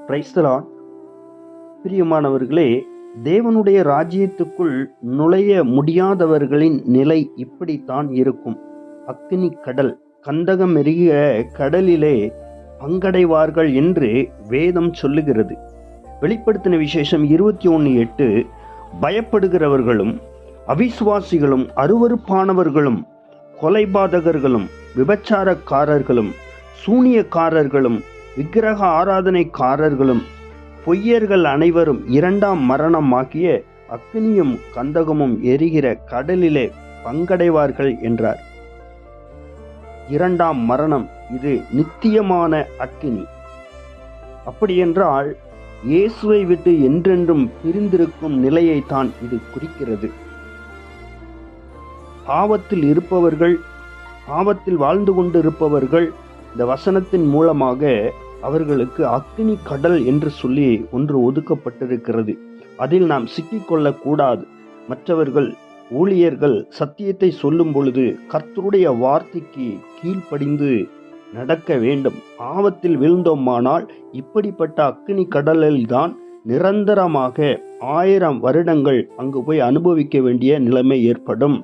Praise the Lord. பிரியமானவர்களே, தேவனுடைய ராஜ்யத்துக்குள் நுழைய முடியாதவர்களின் நிலை இப்படித்தான் இருக்கும். அக்கினி கடல், கந்தகம் எரிகிற கடலிலே பங்கடைவார்கள் என்று வேதம் சொல்லுகிறது. வெளிப்படுத்தின விசேஷம் 21:8, பயப்படுகிறவர்களும் அவிசுவாசிகளும் அருவருப்பானவர்களும் கொலைபாதகர்களும் விபச்சாரக்காரர்களும் சூனியக்காரர்களும் விக்கிரக ஆராதனைக்காரர்களும் பொய்யர்கள் அனைவரும் இரண்டாம் மரணமாகிய அக்கினியும் கந்தகமும் எரிகிற கடலிலே பங்கடைவார்கள் என்றார். இரண்டாம் மரணம், இது நித்தியமான அக்கினி. அப்படியென்றால் இயேசுவை விட்டு என்றென்றும் பிரிந்திருக்கும் நிலையைத்தான் இது குறிக்கிறது. பாவத்தில் இருப்பவர்கள், பாவத்தில் வாழ்ந்து கொண்டிருப்பவர்கள் இந்த வசனத்தின் மூலமாக அவர்களுக்கு அக்கினி கடல் என்று சொல்லி ஒன்று ஒதுக்கப்பட்டிருக்கிறது. அதில் நாம் சிக்கிக்கொள்ளக்கூடாது. மற்றவர்கள், ஊழியர்கள் சத்தியத்தை சொல்லும் பொழுது கர்த்தருடைய வார்த்தைக்கு கீழ்ப்படிந்து நடக்க வேண்டும். பாவத்தில் வீழ்ந்தோமானால் இப்படிப்பட்ட அக்கினி கடலில் தான் நிரந்தரமாக 1000 வருடங்கள் அங்கு போய் அனுபவிக்க வேண்டிய நிலைமை ஏற்படும்.